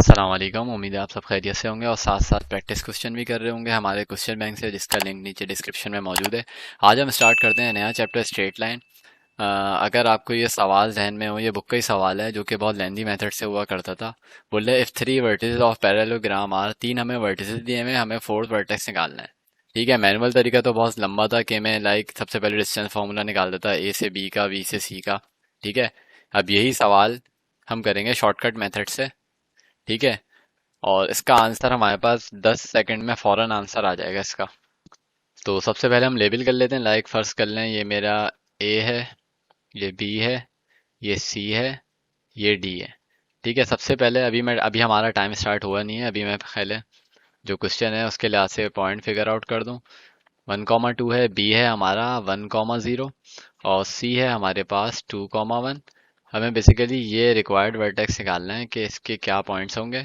अस्सलाम वालेकुम। उम्मीद है आप सब खैरियत से होंगे और साथ साथ प्रैक्टिस क्वेश्चन भी कर रहे होंगे हमारे क्वेश्चन बैंक से, जिसका लिंक नीचे डिस्क्रिप्शन में मौजूद है। आज हम स्टार्ट करते हैं नया चैप्टर स्ट्रेट लाइन। अगर आपको ये सवाल जहन में हो, ये बुक का ही सवाल है जो कि बहुत लेंदी मेथड से हुआ करता था। बोल रहे if three vertices of parallelogram are, तीन हमें वर्टिसेस दिए हुए, हमें फोर्थ वर्टेक्स निकालना है। ठीक है, मैनुअल तरीका तो बहुत लंबा था कि मैं सबसे पहले डिस्टेंस फार्मूला निकाल देता, ए से बी का, बी से सी का। ठीक है, अब यही सवाल हम करेंगे शॉर्टकट मेथड से। ठीक है, और इसका आंसर हमारे पास 10 सेकंड में फौरन आंसर आ जाएगा इसका। तो सबसे पहले हम लेबल कर लेते हैं। फर्स्ट कर लें, ये मेरा ए है, ये बी है, ये सी है, ये डी है। ठीक है, सबसे पहले अभी हमारा टाइम स्टार्ट हुआ नहीं है। अभी मैं पहले जो क्वेश्चन है उसके लिहाज से पॉइंट फिगर आउट कर दूं। 1,2 है, बी है हमारा 1,0 और सी है हमारे पास 2,1। हमें बेसिकली ये रिक्वायर्ड वर्टेक्स निकालना है कि इसके क्या पॉइंट्स होंगे।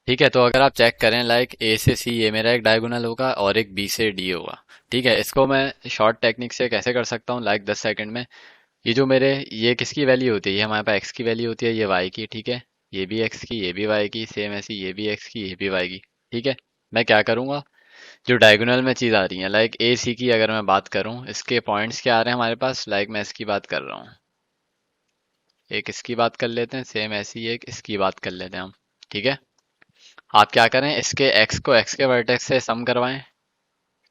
ठीक है, तो अगर आप चेक करें, ए से सी ये मेरा एक डायगोनल होगा और एक बी से डी होगा। ठीक है, इसको मैं शॉर्ट टेक्निक से कैसे कर सकता हूँ, 10 सेकंड में। ये जो मेरे, ये किसकी वैल्यू होती है, ये हमारे पास एक्स की वैल्यू होती है, ये वाई की। ठीक है, ये भी एक्स की, ये भी वाई की, सेम ऐसी ये भी एक्स की, ये भी वाई की। ठीक है, मैं क्या करूँगा, जो डायगोनल में चीज़ आ रही है, ए सी की अगर मैं बात करूँ, इसके पॉइंट्स क्या आ रहे हैं हमारे पास, मैं इसकी बात कर रहा हूँ। एक इसकी बात कर लेते हैं, सेम ऐसी एक इसकी बात कर लेते हैं हम। ठीक है, आप क्या करें, इसके x को x के वर्टेक्स से सम करवाएं।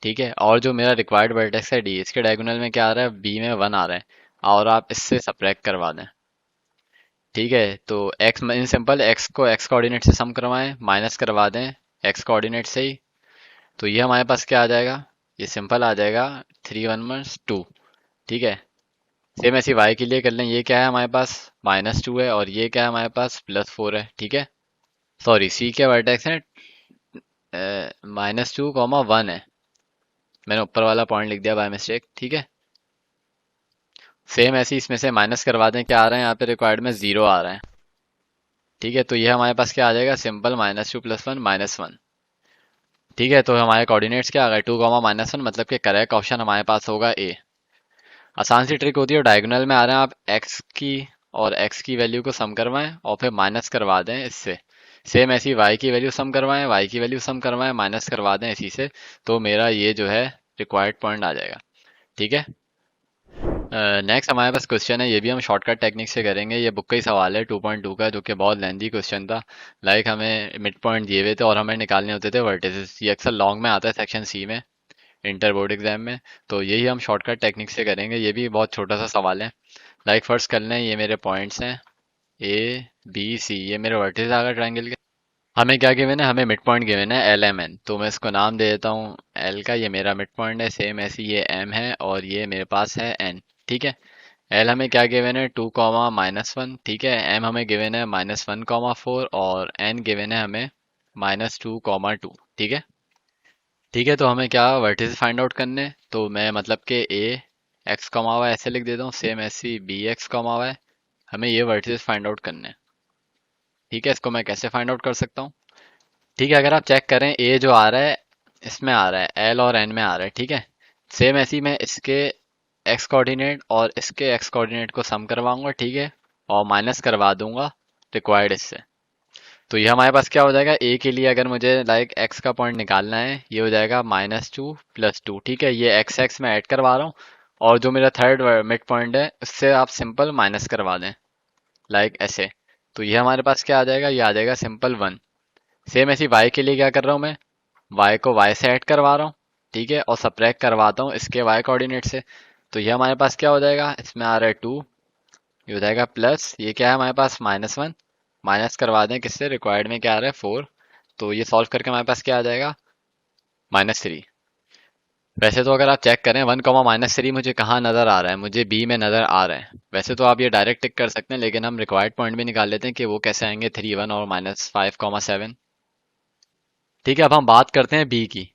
ठीक है, और जो मेरा रिक्वायर्ड वर्टेक्स है d, इसके डायगोनल में क्या आ रहा है, b में 1 आ रहा है, और आप इससे सब्ट्रैक्ट करवा दें। ठीक है, तो x इन सिंपल, x को x कोऑर्डिनेट से सम करवाएं, माइनस करवा दें x कोऑर्डिनेट से ही। तो ये हमारे पास क्या आ जाएगा, ये सिंपल आ जाएगा 3 1 2। ठीक है, सेम ऐसी y के लिए कर लें, ये क्या है हमारे पास, -2 है, और ये क्या है हमारे पास, +4 है। ठीक है, सॉरी, c के वर्टेक्स है -2, 1 है। मैंने ऊपर वाला पॉइंट लिख दिया बाय मिस्टेक। ठीक है, सेम ऐसे ही इसमें से माइनस करवा दें, क्या आ रहा है यहाँ पे, रिक्वायर्ड में 0 आ रहा है। ठीक है, तो ये हमारे पास क्या आ जाएगा, सिंपल -2 + 1 -1। ठीक है, तो हमारे कोऑर्डिनेट्स क्या आ गए, 2, -1, मतलब कि करेक्ट ऑप्शन हमारे पास होगा ए। आसान सी ट्रिक होती है, डायगोनल में आ रहे हैं आप एक्स की और एक्स की वैल्यू को सम करवाएं और फिर माइनस करवा दें इससे। सेम ऐसी वाई की वैल्यू सम करवाएं, वाई की वैल्यू सम करवाएं, माइनस करवा दें इसी से। तो मेरा ये जो है रिक्वायर्ड पॉइंट आ जाएगा। ठीक है, नेक्स्ट हमारे पास क्वेश्चन है, ये भी हम शॉर्टकट टेक्निक से करेंगे। ये बुक का ही सवाल है 2.2 का, जो कि बहुत लेंदी क्वेश्चन था। हमें मिड पॉइंट दिए हुए थे और हमें निकालने होते थे वर्टिसेस। ये अक्सर लॉन्ग में आता है सेक्शन सी में, इंटर बोर्ड एग्जाम में। तो यही हम शॉर्टकट टेक्निक से करेंगे। ये भी बहुत छोटा सा सवाल है। फर्स्ट कर लें, ये मेरे पॉइंट्स हैं ए बी सी, ये मेरे वर्टिस आ गए ट्राइंगल के। हमें क्या गिवन है, हमें मिड पॉइंट गिवन है एल एम एन, तो मैं इसको नाम दे देता हूँ एल का। ये मेरा मिड पॉइंट है, सेम ऐसी ये एम है और ये मेरे पास है एन। ठीक है, एल हमें क्या गिवन है, 2, -1। ठीक है, एम हमें गिवन है -1, 4 और एन गिवन है हमें -2, 2। ठीक है, ठीक है, तो हमें क्या वर्टिसेस फाइंड आउट करने हैं। तो मैं मतलब कि ए एक्स कमा हुआ है ऐसे लिख देता हूँ, सेम ऐसी बी एक्स कमा हुआ है। हमें ये वर्टिसेस फाइंड आउट करने हैं। ठीक है, इसको मैं कैसे फाइंड आउट कर सकता हूँ। ठीक है, अगर आप चेक करें, ए जो आ रहा है इसमें आ रहा है, एल और एन में आ रहा है। ठीक है, सेम ऐसी मैं इसके एक्स कोऑर्डिनेट और इसके एक्स कोऑर्डिनेट को सम करवाऊंगा। ठीक है, और माइनस करवा दूंगा रिक्वायर्ड इससे। तो ये हमारे पास क्या हो जाएगा, ए के लिए अगर मुझे एक्स का पॉइंट निकालना है, ये हो जाएगा -2 + 2। ठीक है, ये एक्स एक्स में ऐड करवा रहा हूँ, और जो मेरा थर्ड मिड पॉइंट है उससे आप सिंपल माइनस करवा दें, ऐसे। तो ये हमारे पास क्या आ जाएगा, ये आ जाएगा सिंपल 1। सेम ऐसी वाई के लिए क्या कर रहा हूँ मैं, वाई को वाई से ऐड करवा रहा हूँ। ठीक है, और सब्ट्रैक्ट करवाता हूँ इसके वाई कोऑर्डिनेट से। तो ये हमारे पास क्या हो जाएगा, इसमें आ रहा है 2, ये हो जाएगा प्लस, ये क्या है हमारे पास -1, माइनस करवा दें किससे, रिक्वायर्ड में क्या आ रहा है 4। तो ये सॉल्व करके हमारे पास क्या आ जाएगा, -3। वैसे तो अगर आप चेक करें 1, -3 मुझे कहाँ नज़र आ रहा है, मुझे बी में नज़र आ रहा है। वैसे तो आप ये डायरेक्ट टिक कर सकते हैं, लेकिन हम रिक्वायर्ड पॉइंट भी निकाल लेते हैं कि वो कैसे आएंगे, 3 1 और -5, 7। ठीक है, अब हम बात करते हैं बी की।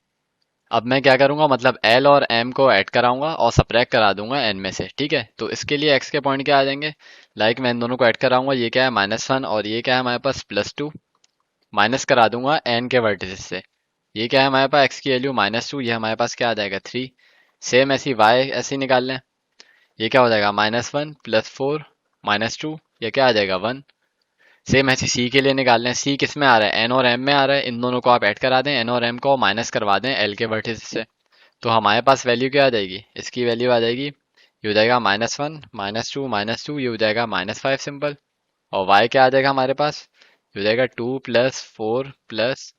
अब मैं क्या करूंगा, मतलब एल और एम को ऐड कराऊंगा और सब्ट्रैक्ट करा दूंगा एन में से। ठीक है, तो इसके लिए एक्स के पॉइंट क्या आ जाएंगे, मैं इन दोनों को ऐड कराऊंगा, ये क्या है -1 और ये क्या है हमारे पास +2। माइनस करा दूंगा एन के वर्टिसेस से, ये क्या है हमारे पास एक्स की वैल्यू -2, ये हमारे पास क्या आ जाएगा 3। सेम ऐसी वाई ऐसे ही निकाल लें, ये क्या हो जाएगा -1 + 4 -2, ये क्या आ जाएगा 1। सेम ऐसे सी के लिए निकालना है। सी किस में आ रहा है, एन और एम में आ रहा है। इन दोनों को आप ऐड करा दें, एन और एम को माइनस करवा दें एल के वर्टिस से। तो हमारे पास वैल्यू क्या आ जाएगी, इसकी वैल्यू आ जाएगी, ये हो जाएगा -1 -2 ये हो जाएगा -5 सिंपल। और वाई क्या आ जाएगा हमारे पास, ये हो जाएगा 2 + 4 प्लस,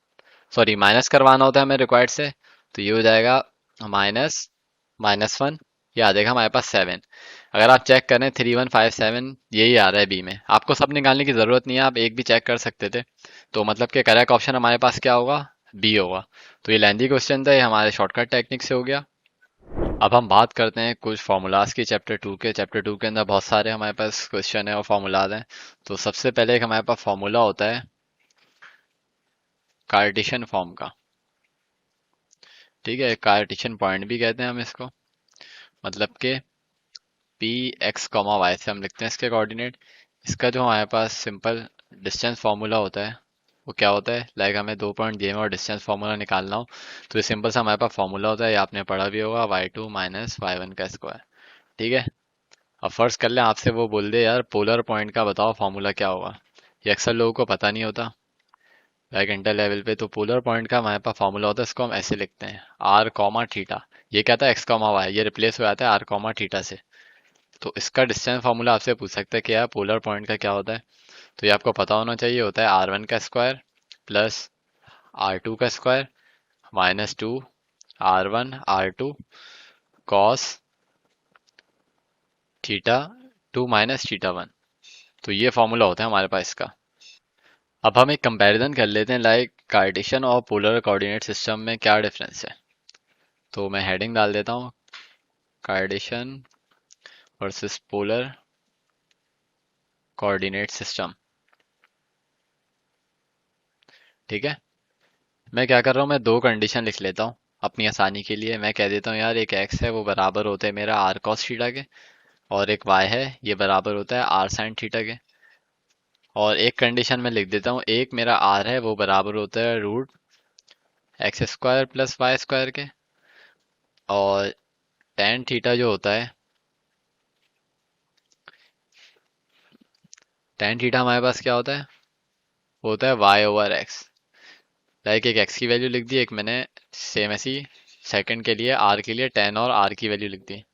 सॉरी माइनस करवाना होता है हमें रिक्वायर्ड से, तो ये हो जाएगा माइनस -1, ये आ जाएगा हमारे पास 7। अगर आप चेक करें 3157 यही आ रहा है बी में, आपको सब निकालने की जरूरत नहीं है, आप एक भी चेक कर सकते थे। तो मतलब कि करेक्ट ऑप्शन हमारे पास क्या होगा, बी होगा। तो ये लेंदी क्वेश्चन था, ये हमारे शॉर्टकट टेक्निक से हो गया। अब हम बात करते हैं कुछ फार्मूलाज की चैप्टर 2 के अंदर बहुत सारे हमारे पास क्वेश्चन है और फार्मूलाज हैं। तो सबसे पहले एक हमारे पास फार्मूला होता है कार्टेशियन फॉर्म का। ठीक है, कार्टेशियन पॉइंट भी कहते हैं हम इसको। मतलब कि पी एक्स कॉमा वाई से हम लिखते हैं इसके कोऑर्डिनेट। इसका जो हमारे पास सिंपल डिस्टेंस फार्मूला होता है वो क्या होता है, लाइक हमें 2 पॉइंट दिए हुए और डिस्टेंस फार्मूला निकालना हो, तो ये सिंपल सा हमारे पास फार्मूला होता है, ये आपने पढ़ा भी होगा, y2 - y1 का स्क्वायर। ठीक है। अब फर्ज कर लें आपसे वो बोल दे यार पोलर पॉइंट का बताओ फार्मूला क्या होगा, ये अक्सर लोगों को पता नहीं होता लाइक इंटर लेवल पे। तो पोलर पॉइंट का हमारे पास फार्मूला होता है, इसको हम ऐसे लिखते हैं आर कॉमा थीटा। ये क्या था, एक्स कॉमा वाई, ये रिप्लेस हो जाता है आर कॉमा थीटा से। तो इसका डिस्टेंस फार्मूला आपसे पूछ सकता है कि यार पोलर पॉइंट का क्या होता है। तो ये आपको पता होना चाहिए, होता है R1 का स्क्वायर प्लस R2 का square -2 R1 R2 cos theta 2 - theta 1। तो ये फॉर्मूला होता है हमारे पास इसका। अब हम एक कंपैरिजन कर लेते हैं लाइक कार्टेशियन और पोलर कोऑर्डिनेट सिस्टम में क्या डिफरेंस है। तो मैं हेडिंग डाल देता हूँ, Cartesian versus polar coordinate system. ठीक है। मैं क्या कर रहा हूँ, मैं दो कंडीशन लिख लेता हूँ अपनी आसानी के लिए। मैं कह देता हूँ यार एक एक्स है वो बराबर होता है मेरा आर कॉस थीटा के, और एक वाई है ये बराबर होता है आर साइन थीटा के। और एक कंडीशन में लिख देता हूँ, एक मेरा आर है वो बराबर होता है √x² + y² के, और tan थीटा जो होता है, tan थीटा हमारे पास क्या होता है, वो होता है y/x। लाइक एक x की वैल्यू लिख दी, एक मैंने सेम ऐसी सेकंड के लिए r के लिए tan और r की वैल्यू लिख दी।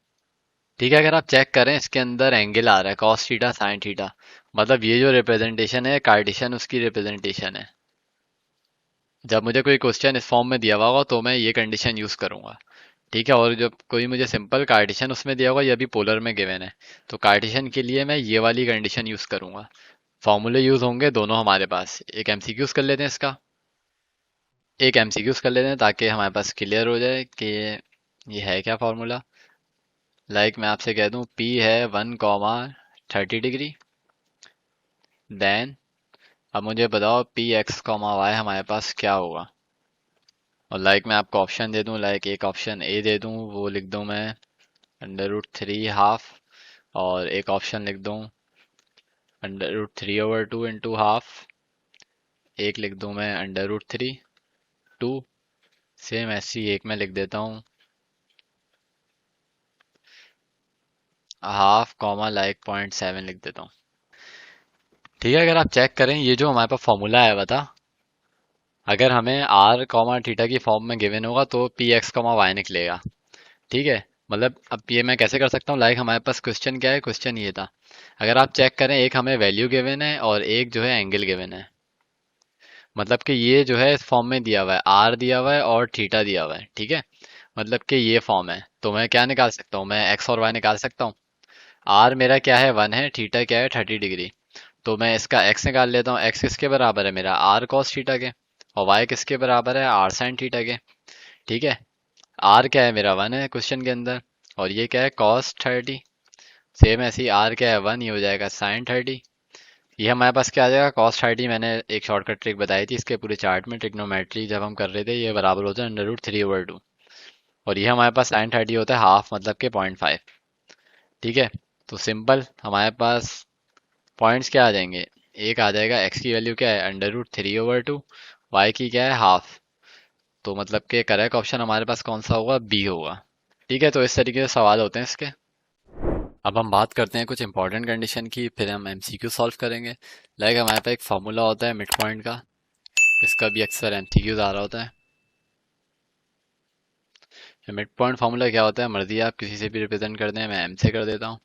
ठीक है। अगर आप चेक करें इसके अंदर एंगल आ रहा है cos थीटा sin थीटा, मतलब ये जो रिप्रेजेंटेशन है कार्टेशियन उसकी रिप्रेजेंटेशन है। जब मुझे कोई क्वेश्चन इस फॉर्म में दिया हुआ होगा तो मैं ये कंडीशन यूज करूंगा। ठीक है। और जब कोई मुझे सिंपल कार्टेशियन उसमें दिया होगा, ये भी पोलर में गिवन है, तो कार्टेशियन के लिए मैं ये वाली कंडीशन यूज करूंगा। फॉर्मूले यूज होंगे दोनों हमारे पास। एक एमसीक्यूज कर लेते हैं इसका, एक एमसीक्यूज कर लेते हैं ताकि हमारे पास क्लियर हो जाए कि ये है क्या फॉर्मूला। लाइक मैं आपसे कह दूं पी है 1, 30 डिग्री, देन अब मुझे बताओ पी एक्स कॉमा वाई हमारे पास क्या होगा। और लाइक मैं आपको ऑप्शन दे दूं, लाइक एक ऑप्शन ए दे दूं, वो लिख दूं मैं √3 ½ और एक ऑप्शन लिख दूं √3/2 इंटू हाफ, एक लिख दूं मैं √3 2। सेम ऐसी एक मैं लिख देता हूँ हाफ कॉमा लाइक 0.7 लिख देता हूँ। ठीक है। अगर आप चेक करें ये जो हमारे पास फॉर्मूला है बता, अगर हमें आर कॉमा थीटा की फॉर्म में गिवन होगा तो पी एक्स कॉमा वाई निकलेगा। ठीक है। मतलब अब ये मैं कैसे कर सकता हूँ, लाइक हमारे पास क्वेश्चन क्या है, क्वेश्चन ये था, अगर आप चेक करें एक हमें वैल्यू गिवन है और एक जो है एंगल गिवन है। मतलब कि ये जो है इस फॉर्म में दिया हुआ है, आर दिया हुआ है और थीटा दिया हुआ है। ठीक है। मतलब कि ये फॉर्म है, तो मैं क्या निकाल सकता हूँ, मैं एक्स और वाई निकाल सकता हूँ। आर मेरा क्या है 1 है, थीटा क्या है 30 डिग्री। तो मैं इसका एक्स निकाल लेता हूँ, एक्स किसके बराबर है मेरा आर कॉस थीटा के, और वाई किसके बराबर है आर साइन थीटा के। ठीक है। आर क्या है मेरा 1 है क्वेश्चन के अंदर, और ये क्या है cos 30। सेम ऐसे ही आर क्या है 1, ये हो जाएगा sin 30। ये हमारे पास क्या आ जाएगा cos 30, मैंने एक शॉर्टकट ट्रिक बताई थी इसके पूरे चार्ट में, ट्रिग्नोमेट्री जब हम कर रहे थे, ये बराबर होता है √3/2। और ये हमारे पास sin 30 होता है हाफ, मतलब के 0.5। ठीक है। तो सिंपल हमारे पास पॉइंट्स क्या आ जाएंगे, एक आ जाएगा एक्स की वैल्यू क्या है √3/2, वाई की क्या है हाफ। तो मतलब कि करेक्ट ऑप्शन हमारे पास कौन सा होगा, बी होगा। ठीक है। तो इस तरीके से सवाल होते हैं इसके। अब हम बात करते हैं कुछ इंपॉर्टेंट कंडीशन की, फिर हम एमसीक्यू सॉल्व करेंगे। लाइक हमारे पास एक फार्मूला होता है मिड पॉइंट का, इसका भी अक्सर एमसीक्यूज आ रहा होता है। मिड पॉइंट फार्मूला क्या होता है, मर्जी आप किसी से भी रिप्रेजेंट कर दें, मैं एम से कर देता हूँ।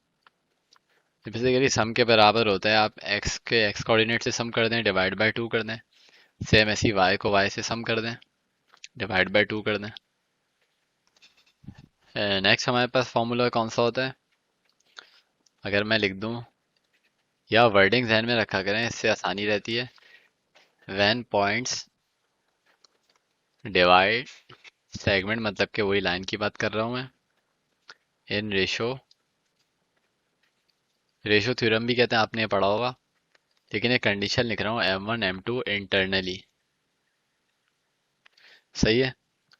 बेसिकली सम के बराबर होता है, आप एक्स के एक्स कोऑर्डिनेट से सम कर दें, डिवाइड बाय 2 कर दें। सेम ऐसी वाई को वाई से सम कर दें, डिवाइड बाय 2 कर दें। नेक्स्ट हमारे पास फार्मूला कौन सा होता है, अगर मैं लिख दूं, या वर्डिंग ध्यान में रखा करें, इससे आसानी रहती है। व्हेन पॉइंट्स डिवाइड सेगमेंट, मतलब कि वही लाइन की बात कर रहा हूँ मैं, इन रेशो, रेशो थ्योरम भी कहते हैं, आपने ये पढ़ा होगा। लेकिन एक कंडीशन लिख रहा हूँ, M1 M2 इंटरनली। सही है।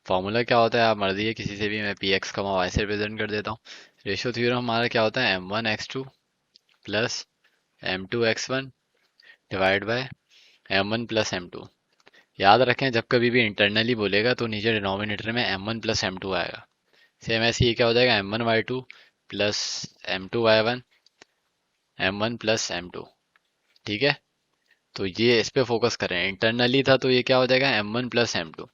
फॉर्मूला क्या होता है, आप मर्जी है किसी से भी, मैं पी एक्स कमा वाई से रिप्रेजेंट कर देता हूँ। रेशो थ्योरम हमारा क्या होता है, M1 X2 plus M2 X1 divide by M1 plus M2। याद रखें, जब कभी भी इंटरनली बोलेगा तो नीचे डिनोमिनेटर में M1 प्लस M2 आएगा। सेम ऐसे ही क्या हो जाएगा, M1 Y2 plus M2 Y1 M1 plus M2। ठीक है, तो ये इस पे फोकस करें, इंटरनली था तो ये क्या हो जाएगा, M1 प्लस M2।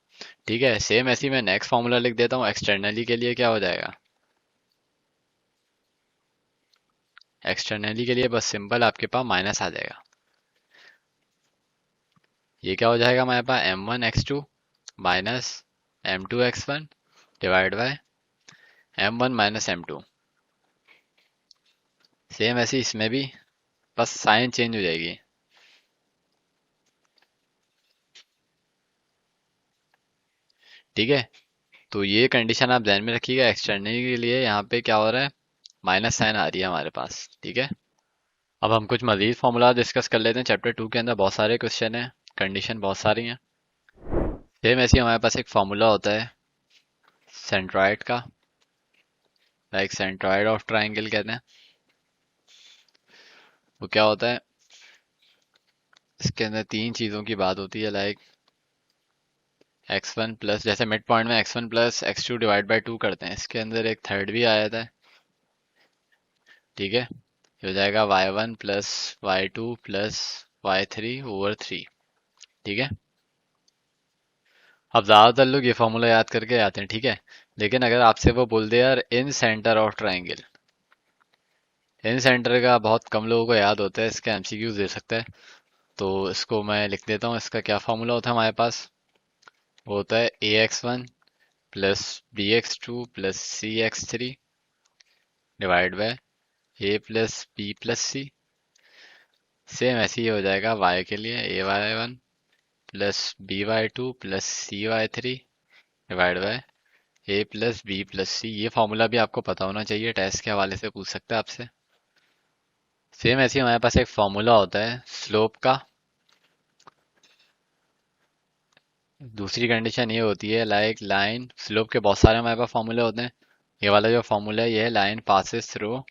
ठीक है, सेम ऐसे ही मैं नेक्स्ट फॉर्मूला लिख देता हूँ, एक्सटर्नली के लिए क्या हो जाएगा, एक्सटर्नली के लिए बस सिंपल आपके पास माइनस आ जाएगा। ये क्या हो जाएगा हमारे पास, M1 X2 minus M2 X1 divide by M1 minus M2। Same ऐसे ही इसमें भी, बस साइन चेंज हो जाएगी। ठीक है, तो ये कंडीशन आप ध्यान में रखिएगा, एक्सटर्नली के लिए यहाँ पे क्या हो रहा है, माइनस साइन आ रही है हमारे पास। ठीक है, अब हम कुछ मजीद फॉर्मूला डिस्कस कर लेते हैं। चैप्टर 2 के अंदर बहुत सारे क्वेश्चन हैं, कंडीशन बहुत सारी हैं। सेम ऐसे ही हमारे पास एक फार्मूला होता है सेंट्रॉइड का, लाइक सेंट्रॉइड ऑफ ट्राइंगल कहते हैं। वो क्या होता है, इसके अंदर तीन चीज़ों की बात होती है, लाइक x1 प्लस, जैसे मिड पॉइंट में x1 plus x2 divide by 2 करते हैं, इसके अंदर एक थर्ड भी आया था। ठीक है, ये हो जाएगा y1 plus y2 plus y3/3। ठीक है, अब ज़्यादातर लोग ये फॉर्मूला याद करके आते हैं। ठीक है, लेकिन अगर आपसे वो बोल दे यार incentre of triangle, incentre का बहुत कम लोगों को याद होता है, इसका एमसीक्यूज दे सकता है। तो इसको मैं लिख देता हूँ, इसका क्या फॉर्मूला होता है हमारे पास, वो होता है AX1 plus BX2 plus CX3 divide by A plus B plus C। Same ऐसे ही हो जाएगा y के लिए, AY1 plus BY2 plus CY3 divide by A plus B plus C। ये फॉर्मूला भी आपको पता होना चाहिए, टेस्ट के हवाले से पूछ सकता है आपसे। सेम ऐसे ही हमारे पास एक फॉर्मूला होता है स्लोप का। दूसरी कंडीशन ये होती है, लाइक लाइन स्लोप के बहुत सारे हमारे पास फॉर्मूले होते हैं। ये वाला जो फॉर्मूला है, ये है लाइन पासिस थ्रू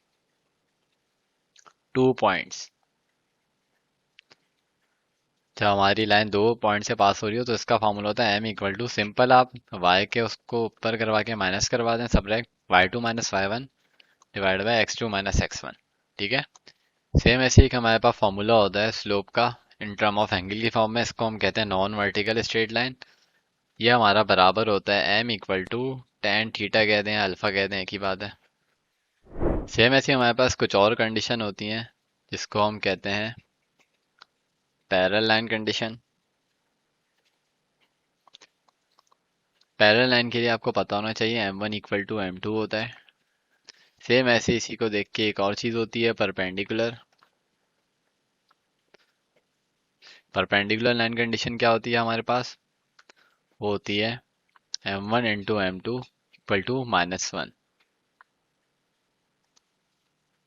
2 पॉइंट्स। जब हमारी लाइन 2 पॉइंट से पास हो रही हो तो इसका फॉर्मूला होता है M=, सिंपल आप y के उसको ऊपर करवा के माइनस करवा दें, subtract y2 minus y1 divide by x2 minus x1। ठीक है, सेम ऐसे ही एक हमारे पास फॉर्मूला होता है स्लोप का इन टर्म ऑफ एंगल की फॉर्म में, इसको हम कहते हैं नॉन वर्टिकल स्ट्रेट लाइन। ये हमारा बराबर होता है M=tan थीटा कह दें, अल्फा कह दें, एक ही बात है। सेम ऐसे हमारे पास कुछ और कंडीशन होती हैं, जिसको हम कहते हैं parallel line condition. Parallel line के लिए आपको पता होना चाहिए M1 = M2 होता है। सेम ऐसे इसी को देख के एक और चीज होती है परपेंडिकुलर। परपेंडिकुलर लाइन कंडीशन क्या होती है हमारे पास, वो होती है M1 × M2 = -1।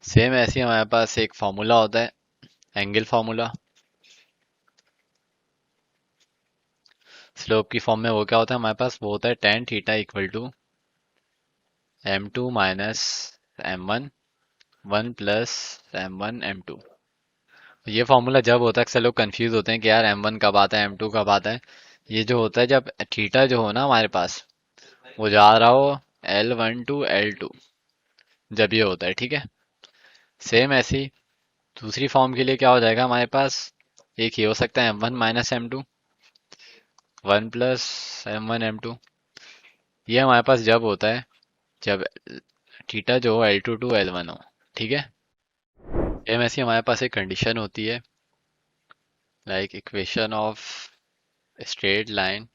सेम ऐसे ही हमारे पास एक फॉर्मूला होता है एंगल फार्मूला। स्लोप की फॉर्म में वो क्या होता है हमारे पास, वो होता है tan theta = M2 minus M1 1 plus M1 M2। ये फॉर्मूला जब होता है, अक्सर लोग कंफ्यूज होते हैं कि यार M1 कब आता है, M2 कब आता है। ये जो होता है जब थीटा जो हो ना हमारे पास, वो जा रहा हो L1 to L2, जब ये होता है। ठीक है, सेम ऐसी दूसरी फॉर्म के लिए क्या हो जाएगा हमारे पास, एक ये हो सकता है m1 minus m2, 1 + m1 m2। ये हमारे पास जब होता है जब थीटा जो हो L2 टू L1 हो, ठीक है। सेम ऐसी हमारे पास एक कंडीशन होती है, like equation of straight line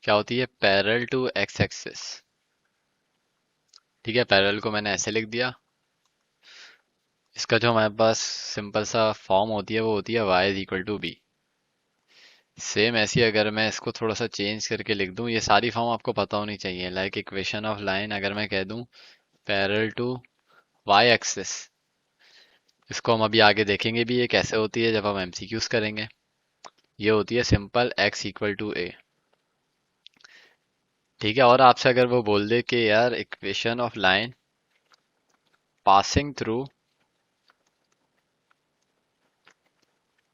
क्या होती है, पैरेलल टू एक्स एक्सिस। ठीक है, पैरेलल को मैंने ऐसे लिख दिया। इसका जो हमारे पास सिंपल सा फॉर्म होती है वो होती है y = b। सेम ऐसी अगर मैं इसको थोड़ा सा चेंज करके लिख दूं, ये सारी फॉर्म आपको पता होनी चाहिए, लाइक इक्वेशन ऑफ लाइन अगर मैं कह दूं पैरेलल टू y एक्सिस, इसको हम अभी आगे देखेंगे भी ये कैसे होती है जब हम एमसीक्यूज करेंगे। ये होती है सिंपल x = a। ठीक है, और आपसे अगर वो बोल दे कि यार equation of line passing through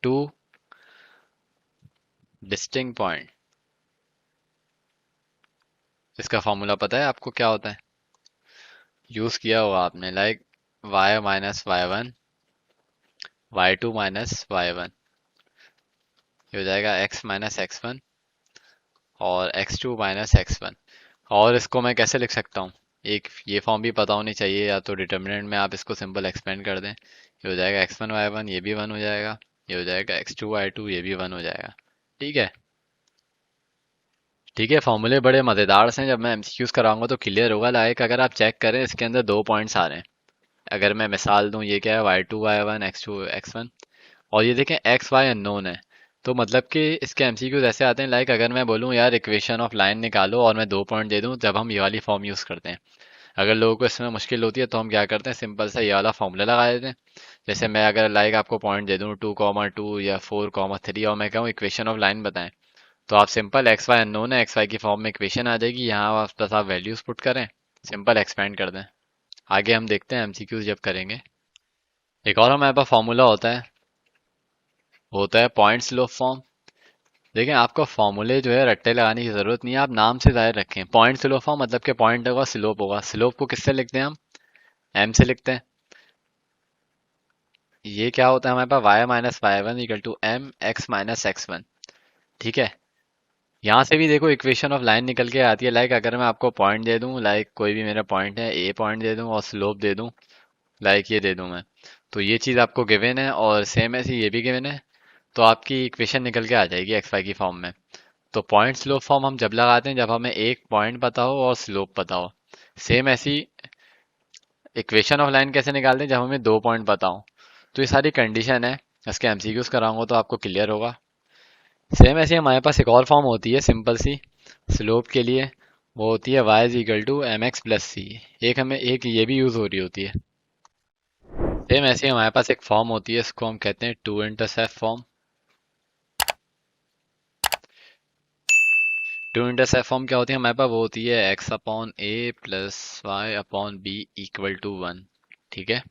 two distinct point, इसका फॉर्मूला पता है आपको क्या होता है, यूज किया होगा आपने, like y minus y1, y2 minus y1, ये हो जाएगा x माइनस x1 और x2 माइनस x1। और इसको मैं कैसे लिख सकता हूँ, एक ये फॉर्म भी पता होनी चाहिए, या तो डिटर्मिनेंट में आप इसको सिंपल एक्सपेंड कर दें, ये हो जाएगा x1 y1, ये भी 1 हो जाएगा, ये हो जाएगा x2 y2, ये भी 1 हो जाएगा। ठीक है। ठीक है, फॉर्मूले बड़े मज़ेदार से हैं, जब मैं एमसीक्यूज कराऊंगा तो क्लियर होगा। लाइक अगर आप चेक करें इसके अंदर दो पॉइंट्स आ रहे हैं, अगर मैं मिसाल दूं, ये क्या है y2 y1 x2 x1, और ये देखें एक्स वाई अननोन है। तो मतलब कि इसके एमसीक्यूज ऐसे आते हैं, लाइक अगर मैं बोलूं यार इक्वेशन ऑफ लाइन निकालो और मैं दो पॉइंट दे दूं, जब हम ये वाली फॉर्म यूज करते हैं। अगर लोगों को इसमें मुश्किल होती है तो हम क्या करते हैं, सिंपल सा ये वाला फॉर्मूला लगा देते हैं। जैसे मैं अगर लाइक आपको पॉइंट दे दूं 2,2 या 4,3 और मैं कहूँ इक्वेशन ऑफ लाइन बताएं, तो आप सिंपल एक्स वाई अननोन है, एक्स वाई की फॉर्म में इक्वेशन आ जाएगी, यहाँ आप बस आप वैल्यूज पुट करें, सिंपल एक्सपेंड कर दें। आगे हम देखते हैं एमसीक्यूज जब करेंगे। एक और हमारे पास फॉर्मूला होता है पॉइंट स्लोप फॉर्म। देखें, आपको फॉर्मूले जो है रट्टे लगाने की जरूरत नहीं है, आप नाम से जाहिर रखें, पॉइंट स्लोप फॉर्म मतलब कि पॉइंट होगा स्लोप होगा। स्लोप को किससे लिखते हैं हम, एम से लिखते हैं। ये क्या होता है हमारे पास, y minus y1 = m x minus x1। ठीक है, यहाँ से भी देखो इक्वेशन ऑफ लाइन निकल के आती है, लाइक अगर मैं आपको पॉइंट दे दूं, लाइक कोई भी मेरा पॉइंट है ए पॉइंट दे दूं और स्लोप दे दूं, लाइक ये दे दूं मैं, तो ये चीज़ आपको गिवन है और सेम ऐसे ये भी गिवन है, तो आपकी इक्वेशन निकल के आ जाएगी एक्स वाई की फॉर्म में। तो पॉइंट स्लोप फॉर्म हम जब लगाते हैं जब हमें एक पॉइंट पता हो और स्लोप पता हो। सेम ऐसी इक्वेशन ऑफ लाइन कैसे निकालते हैं, जब हमें दो पॉइंट पता हो। तो ये सारी कंडीशन है, इसके एमसीक्यूज कराऊंगा तो आपको क्लियर होगा। सेम ऐसे हमारे पास एक और फॉर्म होती है सिंपल सी स्लोप के लिए, वो होती है y = mx + c। एक हमें एक ये भी यूज हो रही होती है। सेम ऐसे हमारे पास एक फॉर्म होती है, इसको हम कहते हैं two intercept form. Two intercept form क्या होती है हमारे पास, वो होती है x/a + y/b = 1। ठीक है,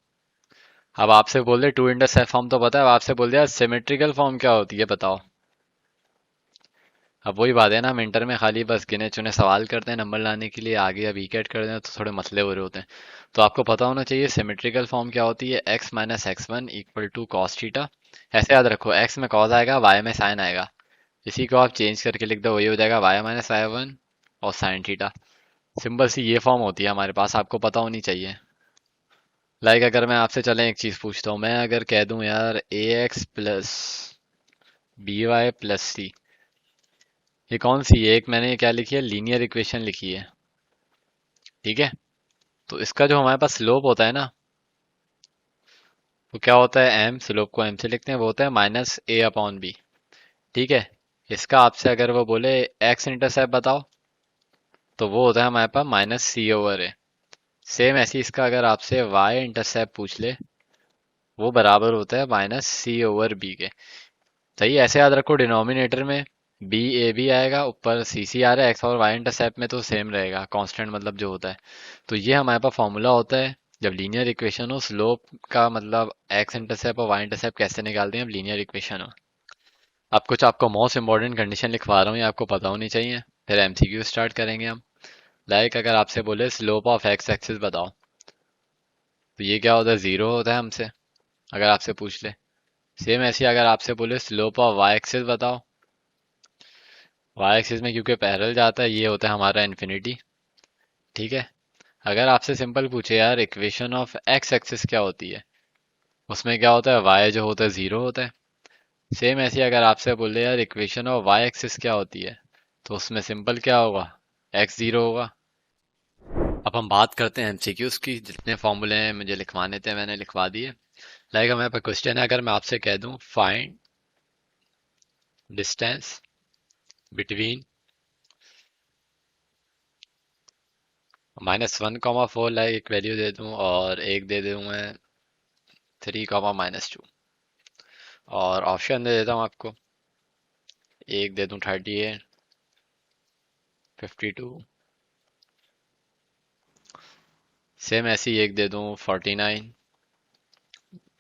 अब आपसे बोल रहे टू इंटरसेप्ट फॉर्म तो पता है, अब आपसे बोल दिया सिमेट्रिकल फॉर्म क्या होती है बताओ। अब वही बात है ना, हम इंटर में खाली बस गिने चुने सवाल करते हैं नंबर लाने के लिए, आगे अब ईकेट करते हैं तो थोड़े मसले हो रहे होते हैं। तो आपको पता होना चाहिए सिमेट्रिकल फॉर्म क्या होती है, x minus x1 = cos theta. ऐसे याद रखो, x में cos आएगा, y में sin आएगा, इसी को आप चेंज करके लिख दो, वही हो जाएगा y माइनस y1 और sin थीटा। सिंपल सी ये फॉर्म होती है हमारे पास, आपको पता होनी चाहिए। लाइक अगर मैं आपसे चलें एक चीज़ पूछता हूँ, मैं अगर कह दूं यार ax + by + c, ये कौन सी है, एक मैंने क्या लिखी है, लीनियर इक्वेशन लिखी है। ठीक है, तो इसका जो हमारे पास स्लोप होता है ना, वो क्या होता है, m, स्लोप को m से लिखते हैं, वो होता है -a/b। ठीक है, इसका आपसे अगर वो बोले x इंटरसेप्ट बताओ, तो वो होता है हमारे पास -c/a। सेम ऐसी इसका अगर आपसे y इंटरसेप्ट पूछ ले, वो बराबर होता है -c/b के। सही, ऐसे याद रखो, डिनोमिनेटर में बी ए बी आएगा, ऊपर सी सी आ रहा है, एक्स और वाई इंटरसेप्ट में तो सेम रहेगा, कांस्टेंट मतलब जो होता है। तो ये हमारे पास फॉर्मूला होता है जब लीनियर इक्वेशन हो, स्लोप का मतलब एक्स इंटरसेप्ट और वाई इंटरसेप्ट कैसे निकालते हैं, अब लीनियर इक्वेशन हो। अब कुछ आपको मोस्ट इंपॉर्टेंट कंडीशन लिखवा रहा हूँ, ये आपको पता होनी चाहिए, फिर एमसीक्यू स्टार्ट करेंगे हम। लाइक अगर आपसे बोले स्लोप ऑफ एक्स एक्सिस बताओ, तो ये क्या होता है, जीरो होता है हमसे, अगर आपसे पूछ ले। सेम ऐसे ही अगर आपसे बोले स्लोप ऑफ वाई एक्सिस बताओ, वाई एक्सिस में क्योंकि पैरेलल जाता है, ये होता है हमारा इन्फिनिटी। ठीक है। अगर आपसे सिंपल पूछे यार इक्वेशन ऑफ एक्स एक्सिस क्या होती है, उसमें क्या होता है, वाई जो होता है जीरो होता है। सेम ऐसे ही अगर आपसे बोले यार इक्वेशन ऑफ वाई एक्सिस क्या होती है, तो उसमें सिंपल क्या होगा, एक्स जीरो होगा। अब हम बात करते हैं एमसीक्यूज की, जितने फॉर्मूले हैं मुझे लिखवाने थे मैंने लिखवा दिए। लाइक हमारे पास क्वेश्चन है, अगर मैं आपसे कह दूं फाइंड डिस्टेंस बिटवीन -1, 4, लाइक एक वैल्यू दे दूं और एक दे दूं मैं 3, -2, और ऑप्शन दे देता हूं आपको, एक दे दूं 38, 52, सेम ऐसी एक दे दूं 49,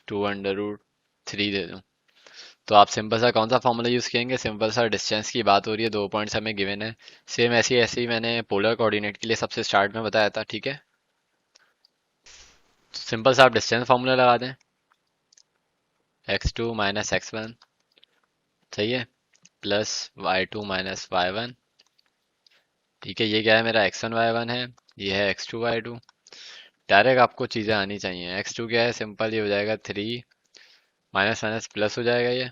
2√3 दे दूं। तो आप सिंपल सा कौन सा फॉर्मूला यूज करेंगे, सिंपल सा डिस्टेंस की बात हो रही है, 2 पॉइंट्स हमें गिवन है। सेम ऐसी ही मैंने पोलर कोऑर्डिनेट के लिए सबसे स्टार्ट में बताया था, ठीक है। सिंपल सा आप डिस्टेंस फार्मूला लगा दें, x2 माइनस x1, सही है, प्लस y2 माइनस y1। ठीक है, ये क्या है, मेरा x1 y1 है, ये है x2 y2। डायरेक्ट आपको चीज़ें आनी चाहिए। x2 क्या है, सिंपल ये हो जाएगा 3, माइनस माइनस प्लस हो जाएगा ये,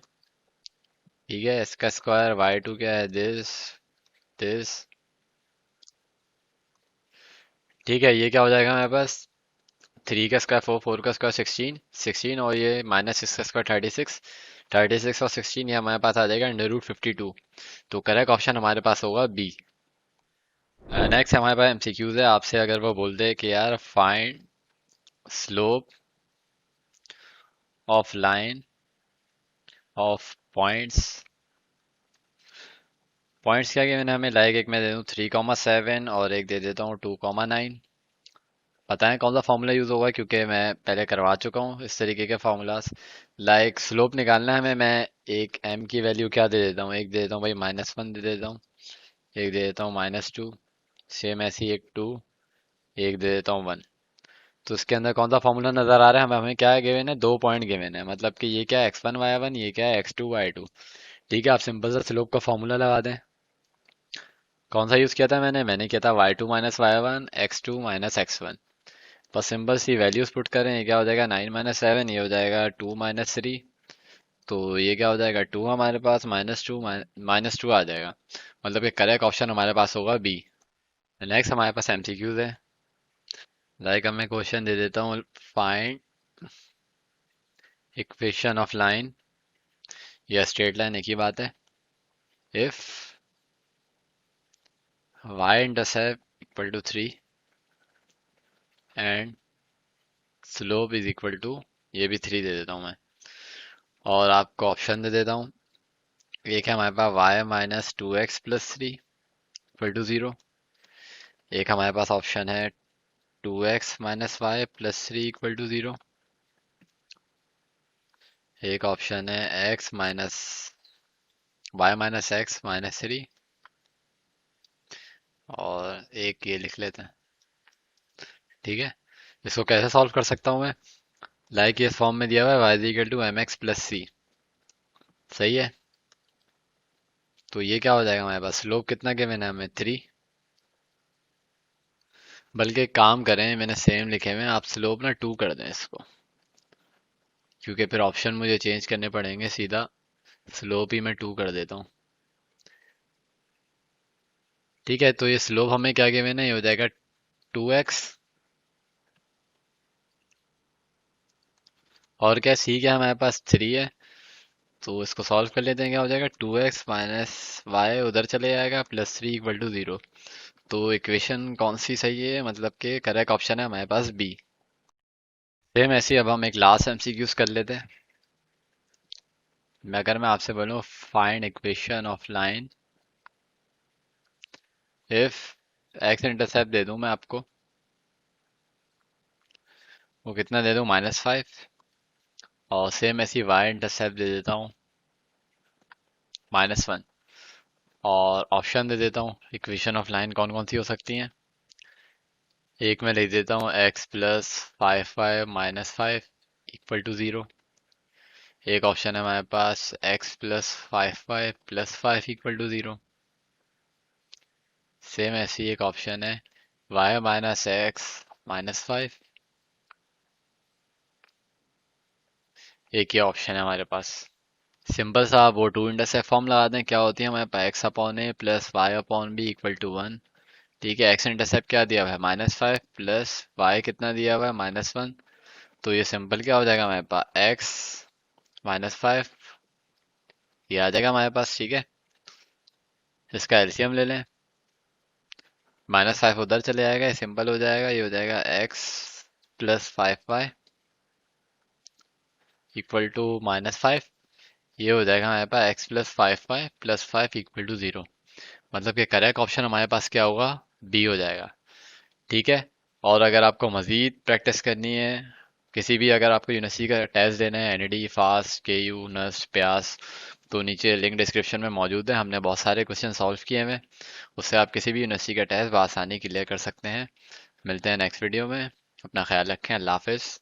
ठीक है, इसका स्क्वायर। y2 क्या है, दिस, ठीक है। ये क्या हो जाएगा मेरे पास, 3 का स्क्वायर 4, 4 का स्क्वायर 16, 16 और ये माइनस 6 का स्क्वायर 36, 36 और 16 ये हमारे पास आ जाएगा √52। तो करेक्ट ऑप्शन हमारे पास होगा बी। नेक्स्ट हमारे पास एमसीक्यूज है, आपसे अगर वो बोल दे कि यार find slope of line of points, points क्या कि मैंने हमें लाइक एक मैं दे दूँ 3, 7 और एक दे देता हूँ 2, 9। बताएं कौन सा फॉर्मूला यूज होगा, क्योंकि मैं पहले करवा चुका हूँ इस तरीके के फॉर्मूलाज। लाइक स्लोप निकालना है हमें, मैं एक एम की वैल्यू क्या दे देता हूँ, एक दे देता हूँ भाई -1 दे देता हूँ, एक दे देता हूँ -2, सेम ऐसी एक 2, एक दे देता हूँ 1। तो इसके अंदर कौन सा फॉर्मूला नजर आ रहा है, हमें क्या गिवन है, 2 पॉइंट गिवन है, मतलब कि ये क्या है x1 y1, ये क्या है x2 y2। ठीक है, आप सिंपल सा स्लोप का फॉर्मूला लगा दें। कौन सा यूज किया था मैंने किया था y2 minus y1, x2 minus x1। बस सिंपल सी वैल्यूज पुट करें, ये क्या हो जाएगा 9 - 7, ये हो जाएगा 2 - 3। तो ये क्या हो जाएगा 2 हमारे पास, -2 आ जाएगा, मतलब कि करेक्ट ऑप्शन हमारे पास होगा बी। नेक्स्ट हमारे पास एमसीक्यूज है, लाइक अब मैं क्वेश्चन दे देता हूँ, फाइंड इक्वेशन ऑफ लाइन या स्ट्रेट लाइन, एक ही बात है। If y intercept equal to 3 and slope is equal to, ये भी 3 दे देता हूँ मैं, और आपको ऑप्शन दे देता हूँ। एक है हमारे पास y - 2x + 3 इक्वल टू 0। एक हमारे पास ऑप्शन है 2x - y + 3 इक्वल टू 0। एक ऑप्शन है y - x - 3, और एक ये लिख लेते हैं। ठीक है, इसको कैसे सॉल्व कर सकता हूँ मैं, लाइक ये फॉर्म में दिया हुआ है y = mx + c, सही है। तो ये क्या हो जाएगा हमारे पास, स्लोप कितना गिवन है हमें 3। बल्कि एक काम करें, मैंने सेम लिखे हुए हैं, आप स्लोप ना 2 कर दें इसको, क्योंकि फिर ऑप्शन मुझे चेंज करने पड़ेंगे, सीधा स्लोप ही मैं 2 कर देता हूँ। ठीक है, तो ये स्लोप हमें क्या गिवन है, ये हो जाएगा 2x, और क्या सी क्या हमारे पास 3 है। तो इसको सॉल्व कर लेते हैं, क्या हो जाएगा 2x - y उधर चले जाएगा, +3 इक्वल टू 0। तो इक्वेशन कौन सी सही है, मतलब कि करेक्ट ऑप्शन है हमारे पास बी। सेम ऐसे ही अब हम एक लास्ट एमसीक्यूज कर लेते हैं। मैं आपसे बोलूँ find equation of line if x intercept दे दूं मैं आपको, वो कितना दे दूं -5, और सेम ऐसी वाई इंटरसेप्ट दे देता हूँ -1, और ऑप्शन दे देता हूँ इक्वेशन ऑफ लाइन कौन कौन सी हो सकती हैं। एक मैं लिख देता हूँ x plus 5y minus 5 equal to 0। एक ऑप्शन है हमारे पास x plus 5y plus 5 equal to 0। Same ऐसी एक ऑप्शन है y माइनस एक्स माइनस 5। एक ही ऑप्शन है हमारे पास। सिंपल सा आप वो टू इंटरसेप्ट फॉर्म लगा दें, क्या होती है हमारे पास x upon A plus y upon B equal to 1। ठीक है, एक्स इंटरसेप्ट क्या दिया हुआ है माइनस 5 प्लस वाई कितना दिया हुआ है -1। तो ये सिंपल क्या हो जाएगा हमारे पास एक्स -5, ये आ जाएगा हमारे पास। ठीक है, इसका एलसीएम ले लें, -5 उधर चले जाएगा, ये सिंपल हो जाएगा, ये हो जाएगा x plus 5y equal to -5। ये हो जाएगा हमारे पास x plus 5y plus 5 equal to 0। मतलब कि करेक्ट ऑप्शन हमारे पास क्या होगा, बी हो जाएगा। ठीक है, और अगर आपको मज़ीद प्रैक्टिस करनी है, किसी भी अगर आपको यूनिवर्सिटी का टेस्ट देना है, एनईडी फास्ट के यू नस्ट प्यास, तो नीचे लिंक डिस्क्रिप्शन में मौजूद है, हमने बहुत सारे क्वेश्चन सॉल्व किए हैं। उससे आप किसी भी यूनिवर्सिटी का टेस्ट बआसानी क्लियर कर सकते हैं। मिलते हैं नेक्स्ट वीडियो में, अपना ख्याल रखें, अल्लाह हाफिज़।